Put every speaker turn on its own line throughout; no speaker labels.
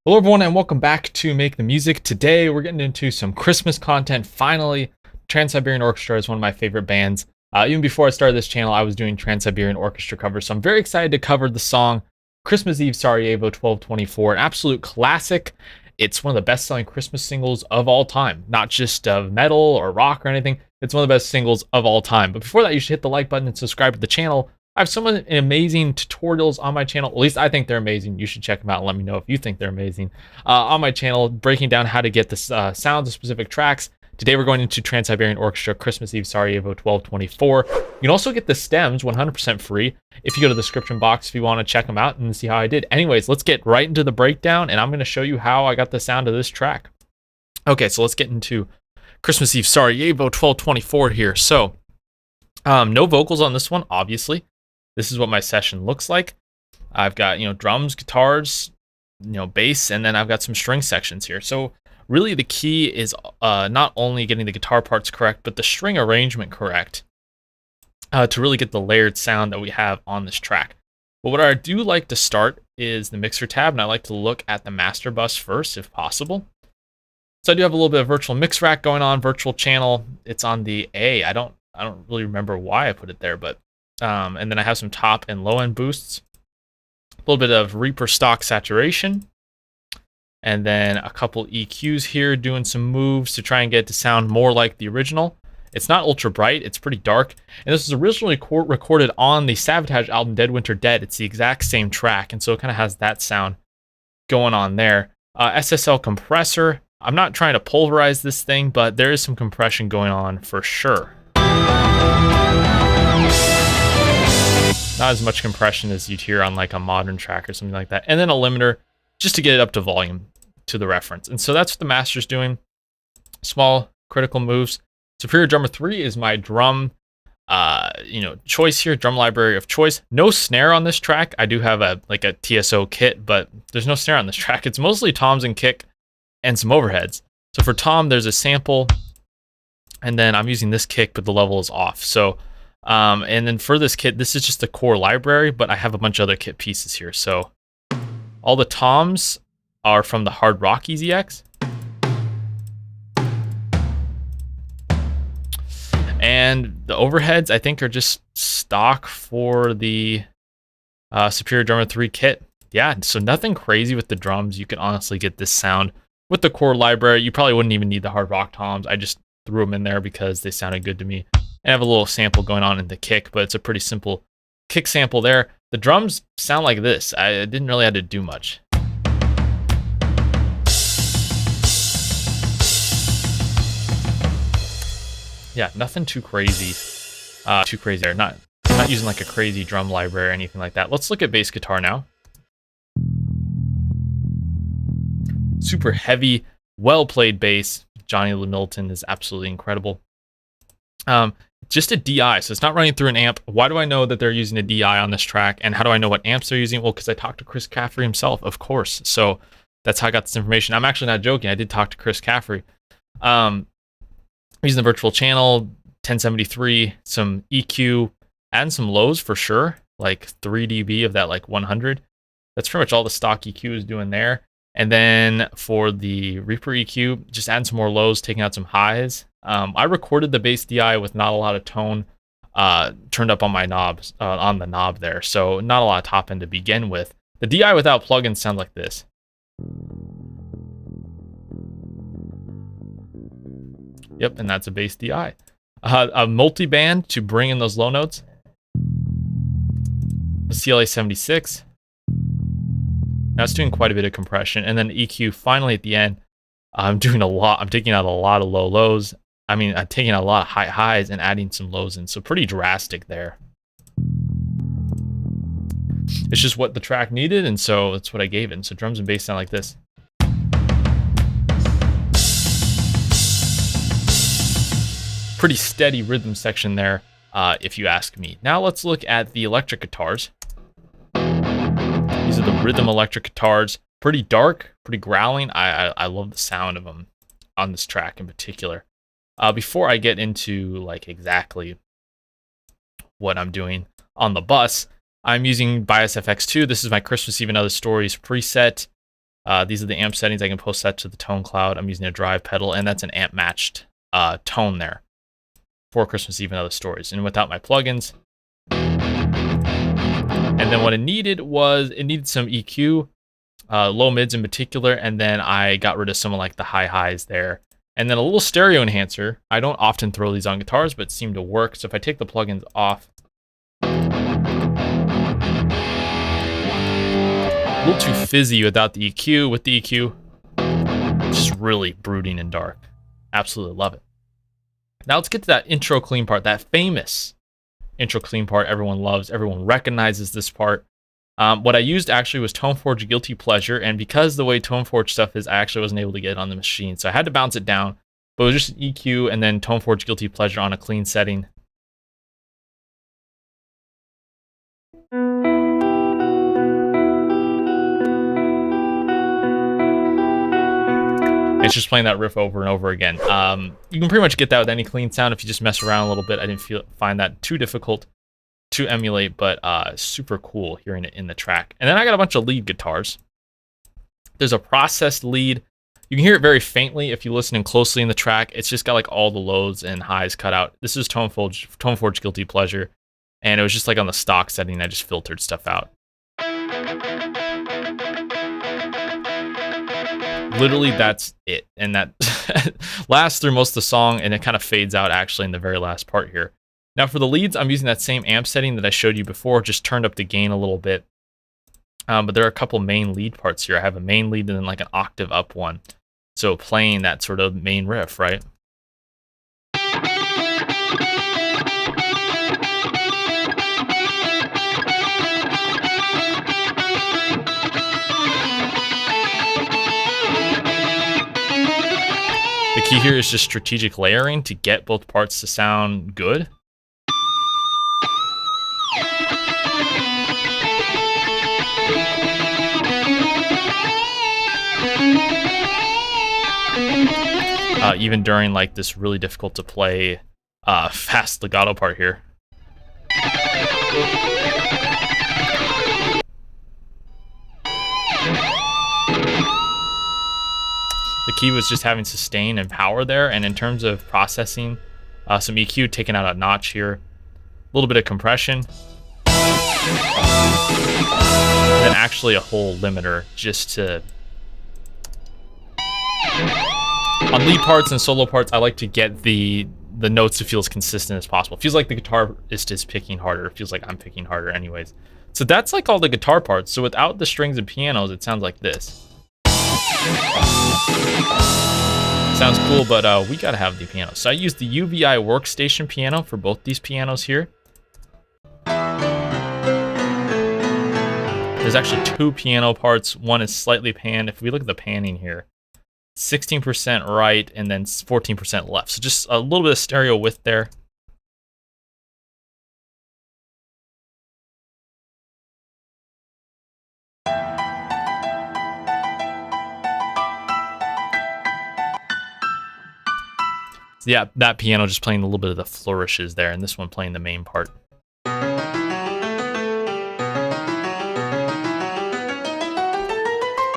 Hello everyone and welcome back to Make the Music. Today we're getting into some Christmas content. Finally, Trans-Siberian Orchestra is one of my favorite bands. Even before I started this channel, I was doing Trans-Siberian Orchestra covers, so I'm very excited to cover the song Christmas Eve Sarajevo 1224, an absolute classic. It's one of the best-selling Christmas singles of all time, not just of metal or rock or anything. It's one of the best singles of all time. But before that, you should hit the like button and subscribe to the channel. I have so many amazing tutorials on my channel. At least I think they're amazing. You should check them out and let me know if you think they're amazing. On my channel, breaking down how to get the sounds of specific tracks. Today we're going into Trans-Siberian Orchestra Christmas Eve Sarajevo 1224. You can also get the stems 100% free if you go to the description box if you want to check them out and see how I did. Anyways, let's get right into the breakdown and I'm going to show you how I got the sound of this track. Okay, so let's get into Christmas Eve Sarajevo 1224 here. So, no vocals on this one, obviously. This is what my session looks like. I've got, drums, guitars, bass, and then I've got some string sections here. So really the key is not only getting the guitar parts correct, but the string arrangement correct to really get the layered sound that we have on this track. But what I do like to start is the mixer tab, and I like to look at the master bus first if possible. So I do have a little bit of virtual mix rack going on, virtual channel. It's on the A. I don't really remember why I put it there, but and then I have some top and low end boosts, a little bit of Reaper stock saturation, and then a couple EQs here doing some moves to try and get it to sound more like the original. It's not ultra bright, it's pretty dark, and this was originally recorded on the Sabotage album Dead Winter Dead. It's the exact same track, and so it kind of has that sound going on there. SSL compressor. I'm not trying to pulverize this thing, but there is some compression going on for sure. Not as much compression as you'd hear on like a modern track or something like that. And then a limiter just to get it up to volume to the reference. And so that's what the master's doing. Small critical moves. Superior Drummer 3 is my drum choice here, drum library of choice. No snare on this track. I do have a TSO kit, but there's no snare on this track. It's mostly toms and kick and some overheads. So for tom, there's a sample, and then I'm using this kick, but the level is off. So and then for this kit, this is just the core library, but I have a bunch of other kit pieces here. So all the toms are from the Hard Rock EZX. And the overheads, I think, are just stock for the Superior Drummer 3 kit. Yeah, so nothing crazy with the drums. You can honestly get this sound with the core library. You probably wouldn't even need the Hard Rock toms. I just threw them in there because they sounded good to me. And I have a little sample going on in the kick, but it's a pretty simple kick sample there. The drums sound like this. I didn't really have to do much. Yeah, nothing too crazy. There. Not using like a crazy drum library or anything like that. Let's look at bass guitar now. Super heavy, well-played bass. Johnny Lee Middleton is absolutely incredible. Just a DI, so it's not running through an amp. Why do I know that they're using a DI on this track, and how do I know what amps they're using? Well, because I talked to Chris Caffrey himself, of course. So that's how I got this information. I'm actually not joking. I did talk to Chris Caffrey. Using the virtual channel, 1073, some EQ, and some lows for sure, like 3 dB of that like 100. That's pretty much all the stock EQ is doing there. And then for the Reaper EQ, just adding some more lows, taking out some highs. I recorded the bass DI with not a lot of tone turned up on my knobs, on the knob there, so not a lot of top end to begin with. The DI without plugins sounds like this. Yep, and that's a bass DI. A multi-band to bring in those low notes. The CLA 76. Now it's doing quite a bit of compression, and then EQ finally at the end. I'm taking out a lot of low lows. I mean, I'm taking out a lot of high highs and adding some lows in, so pretty drastic there. It's just what the track needed, and so that's what I gave it. And so drums and bass sound like this. Pretty steady rhythm section there, if you ask me. Now let's look at the electric guitars. These are the rhythm electric guitars. Pretty dark, pretty growling. I love the sound of them on this track in particular. Before I get into like exactly what I'm doing on the bus, I'm using Bias FX2. This is my Christmas Eve and Other Stories preset. These are the amp settings. I can post that to the tone cloud. I'm using a drive pedal, and that's an amp matched tone there for Christmas Eve and Other Stories. And without my plugins. And then what it needed some EQ, low mids in particular, and then I got rid of some of like the high highs there. And then a little stereo enhancer. I don't often throw these on guitars, but it seemed to work. So if I take the plugins off, a little too fizzy without the EQ. With the EQ, just really brooding and dark. Absolutely love it. Now let's get to that intro clean part, that famous intro clean part everyone loves. Everyone recognizes this part. What I used actually was ToneForge Guilty Pleasure, and because the way ToneForge stuff is, I actually wasn't able to get it on the machine, so I had to bounce it down, but it was just an EQ and then ToneForge Guilty Pleasure on a clean setting. It's just playing that riff over and over again. You can pretty much get that with any clean sound if you just mess around a little bit. I didn't find that too difficult to emulate, but super cool hearing it in the track. And then I got a bunch of lead guitars. There's a processed lead. You can hear it very faintly if you listen in closely in the track. It's just got like all the lows and highs cut out. This is ToneForge Guilty Pleasure, and it was just like on the stock setting. I just filtered stuff out. Literally, that's it. And that lasts through most of the song, and it kind of fades out actually in the very last part here. Now for the leads, I'm using that same amp setting that I showed you before, just turned up the gain a little bit. But there are a couple main lead parts here. I have a main lead and then like an octave up one. So playing that sort of main riff, right? The key here is just strategic layering to get both parts to sound good. Even during like this really difficult to play fast legato part here. The key was just having sustain and power there, and in terms of processing, some EQ taken out a notch here, a little bit of compression, and then actually a whole limiter just to... On lead parts and solo parts, I like to get the notes to feel as consistent as possible. It feels like the guitarist is picking harder. It feels like I'm picking harder anyways. So that's like all the guitar parts. So without the strings and pianos, it sounds like this. Sounds cool, but we gotta have the piano. So I used the UVI workstation piano for both these pianos here. There's actually two piano parts. One is slightly panned. If we look at the panning here, 16% right and then 14% left. So just a little bit of stereo width there. So yeah, that piano just playing a little bit of the flourishes there, and this one playing the main part.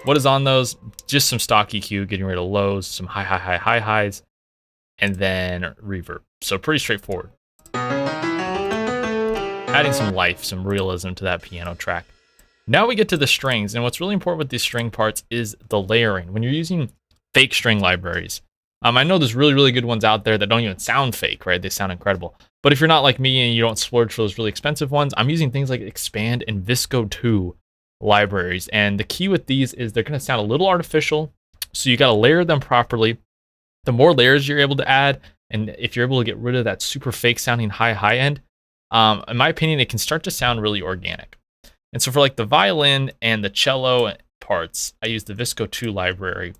What is on those? Just some stock EQ, getting rid of lows, some high highs, and then reverb. So pretty straightforward. Adding some life, some realism to that piano track. Now we get to the strings, and what's really important with these string parts is the layering. When you're using fake string libraries, I know there's really good ones out there that don't even sound fake, right? They sound incredible. But if you're not like me and you don't splurge for those really expensive ones, I'm using things like Expand and Visco 2 libraries. And the key with these is they're going to sound a little artificial, so you got to layer them properly. The more layers you're able to add, and if you're able to get rid of that super fake sounding high end, in my opinion, it can start to sound really organic. And so for like the violin and the cello parts, I use the Visco 2 library.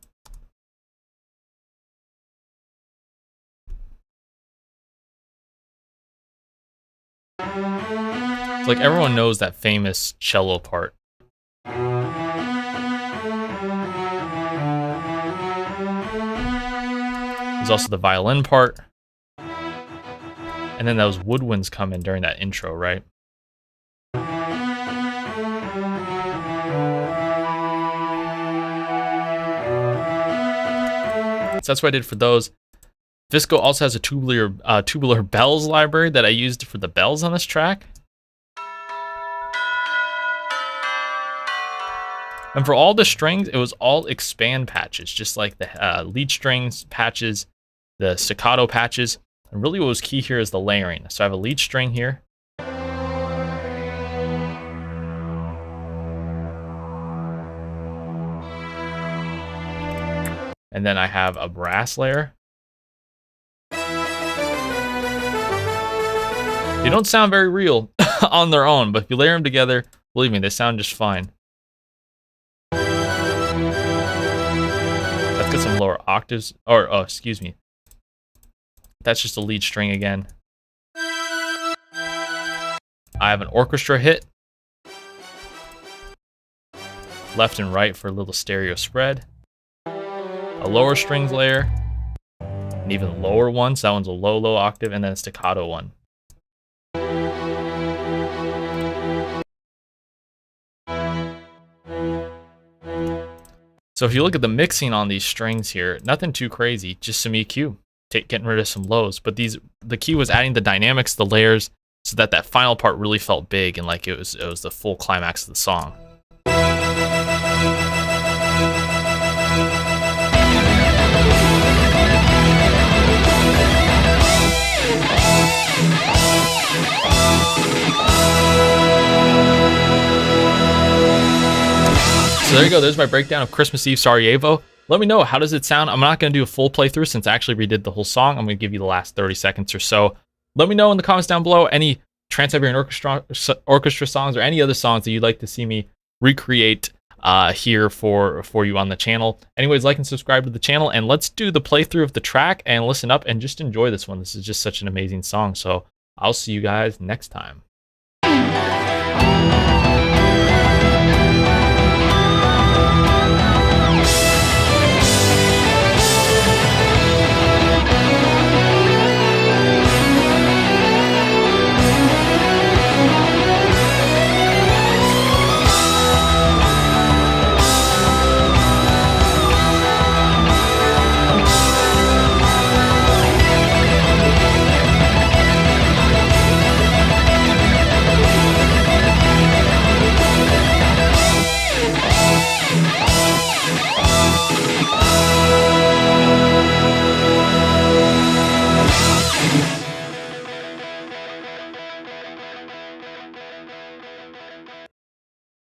Like everyone knows that famous cello part. There's also the violin part. And then those woodwinds come in during that intro, right? So that's what I did for those. Visco also has a tubular bells library that I used for the bells on this track. And for all the strings, it was all expand patches, just like the lead strings patches, the staccato patches. And really what was key here is the layering. So I have a lead string here. And then I have a brass layer. They don't sound very real on their own, but if you layer them together, believe me, they sound just fine. Let's get some lower octaves, or oh, excuse me. That's just a lead string again. I have an orchestra hit. Left and right for a little stereo spread. A lower strings layer. An even lower one, so that one's a low octave, and then a staccato one. So if you look at the mixing on these strings here, nothing too crazy, just some EQ, getting rid of some lows. But the key was adding the dynamics, the layers, so that that final part really felt big and like it was the full climax of the song. So there you go, there's my breakdown of Christmas Eve Sarajevo. Let me know, how does it sound? I'm not going to do a full playthrough since I actually redid the whole song. I'm going to give you the last 30 seconds or so. Let me know in the comments down below any Trans-Siberian Orchestra songs or any other songs that you'd like to see me recreate here for you on the channel. Anyways, like and subscribe to the channel, and let's do the playthrough of the track and listen up and just enjoy this one. This is just such an amazing song, so I'll see you guys next time.